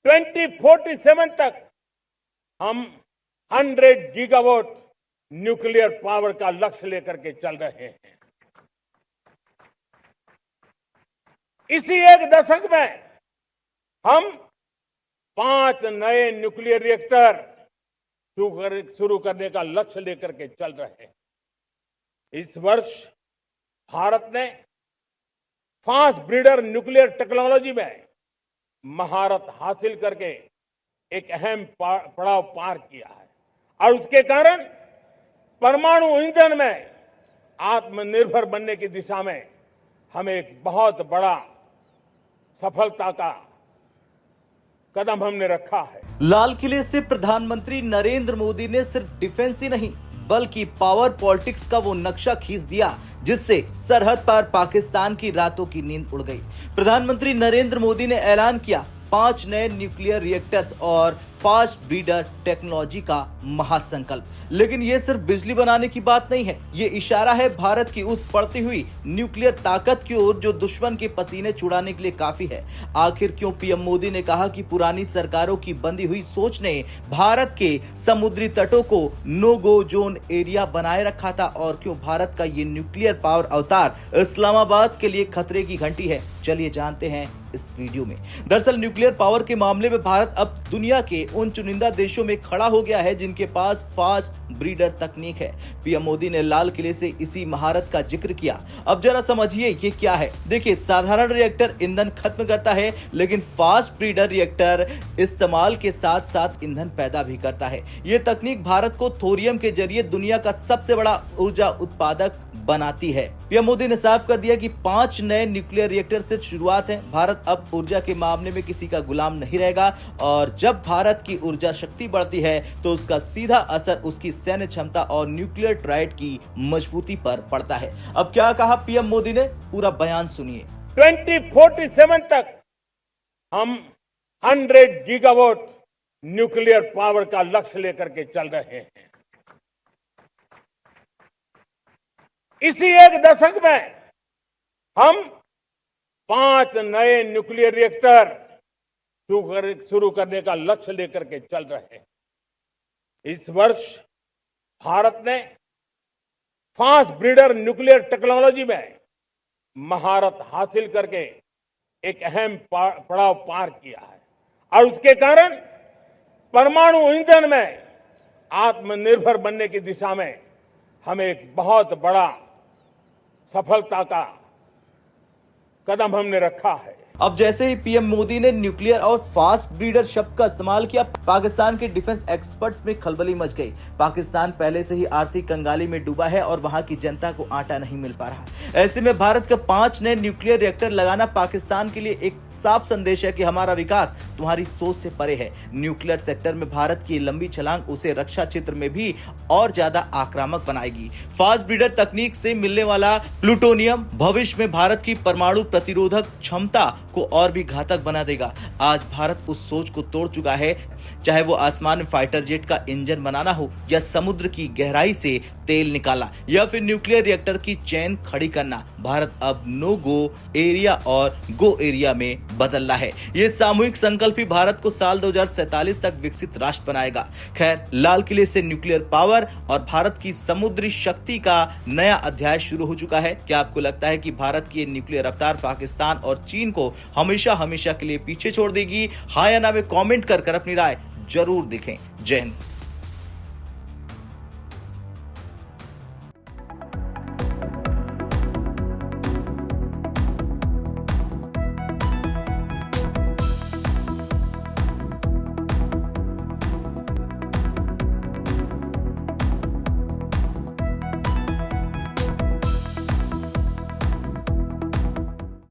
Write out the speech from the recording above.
2047 तक हम 100 gigawatt nuclear power का लक्ष्य लेकर के चल रहे हैं। इसी एक दशक में हम 5 नए न्यूक्लियर रिएक्टर शुरू करने का लक्ष्य लेकर के चल रहे हैं। इस वर्ष भारत ने फास्ट ब्रीडर न्यूक्लियर टेक्नोलॉजी में महारत हासिल करके एक अहम पड़ाव पार किया है और उसके कारण परमाणु ईंधन में आत्मनिर्भर बनने की दिशा में हमें एक बहुत बड़ा सफलता का कदम हमने रखा है। लाल किले से प्रधानमंत्री नरेंद्र मोदी ने सिर्फ डिफेंस ही नहीं बल्कि पावर पॉलिटिक्स का वो नक्शा खींच दिया जिससे सरहद पार पाकिस्तान की रातों की नींद उड़ गई। प्रधानमंत्री नरेंद्र मोदी ने ऐलान किया 5 नए न्यूक्लियर रिएक्टर्स और फास्ट ब्रीडर टेक्नोलॉजी का महासंकल्प। लेकिन ये सिर्फ बिजली बनाने की बात नहीं है, ये इशारा है भारत की उस बढ़ती हुई न्यूक्लियर ताकत की ओर जो दुश्मन के पसीने छुड़ाने के लिए काफी है। आखिर क्यों पीएम मोदी ने कहा कि पुरानी सरकारों की बंधी हुई सोच ने भारत के समुद्री तटों को नो गो जोन एरिया बनाए रखा था और क्यों भारत का ये न्यूक्लियर पावर अवतार इस्लामाबाद के लिए खतरे की घंटी है? चलिए जानते हैं इस वीडियो में। दरअसल न्यूक्लियर पावर के मामले में भारत अब दुनिया के उन चुनिंदा देशों में खड़ा हो गया है जिनके पास फास्ट ब्रीडर तकनीक है। पीएम मोदी ने लाल किले से इसी महारत का जिक्र किया। अब जरा समझिए ये क्या है। देखिए, साधारण रिएक्टर ईंधन खत्म करता है लेकिन फास्ट ब्रीडर रिएक्टर इस्तेमाल के साथ साथ ईंधन पैदा भी करता है। ये तकनीक भारत को थोरियम के जरिए दुनिया का सबसे बड़ा ऊर्जा उत्पादक बनाती है। पीएम मोदी ने साफ कर दिया कि 5 नए न्यूक्लियर रिएक्टर सिर्फ शुरुआत है। भारत अब ऊर्जा के मामले में किसी का गुलाम नहीं रहेगा और जब भारत की ऊर्जा शक्ति बढ़ती है तो उसका सीधा असर उसकी सैन्य क्षमता और न्यूक्लियर ट्राइड की मजबूती पर पड़ता है। अब क्या कहा पीएम मोदी ने, पूरा बयान सुनिए। 2047 तक हम 100 गीगावाट न्यूक्लियर पावर का लक्ष्य लेकर के चल रहे हैं। इसी एक दशक में हम 5 नए न्यूक्लियर रिएक्टर शुरू करने का लक्ष्य लेकर के चल रहे हैं। इस वर्ष भारत ने फास्ट ब्रीडर न्यूक्लियर टेक्नोलॉजी में महारत हासिल करके एक अहम पड़ाव पार किया है और उसके कारण परमाणु ईंधन में आत्मनिर्भर बनने की दिशा में हमें एक बहुत बड़ा सफलता का कदम हमने रखा है। अब जैसे ही पीएम मोदी ने न्यूक्लियर और फास्ट ब्रीडर शब्द का इस्तेमाल किया, पाकिस्तान के डिफेंस एक्सपर्ट्स में खलबली मच गई। पाकिस्तान पहले से ही आर्थिक कंगाली में डूबा है और वहां की जनता को आटा नहीं मिल पा रहा। ऐसे में भारत का 5 नए न्यूक्लियर रिएक्टर लगाना पाकिस्तान के लिए एक साफ संदेश है कि हमारा विकास तुम्हारी सोच से परे है। न्यूक्लियर सेक्टर में भारत की लंबी छलांग उसे रक्षा क्षेत्र में भी और ज्यादा आक्रामक बनाएगी। फास्ट ब्रीडर तकनीक से मिलने वाला प्लूटोनियम भविष्य में भारत की परमाणु प्रतिरोधक क्षमता को और भी घातक बना देगा। आज भारत उस सोच को तोड़ चुका है, चाहे वो आसमान में फाइटर जेट का इंजन बनाना हो या समुद्र की गहराई से तेल निकालना या फिर न्यूक्लियर रिएक्टर की चेन खड़ी करना। भारत अब नो गो एरिया और गो एरिया में बदल रहा है। ये सामूहिक संकल्प ही भारत को साल 2047 तक विकसित राष्ट्र बनाएगा। खैर, लाल किले से न्यूक्लियर पावर और भारत की समुद्री शक्ति का नया अध्याय शुरू हो चुका है। क्या आपको लगता है कि भारत की न्यूक्लियर रफ्तार पाकिस्तान और चीन को हमेशा हमेशा के लिए पीछे छोड़ देगी? हाँ या ना में कमेंट कर अपनी राय जरूर दिखें। जय हिंद।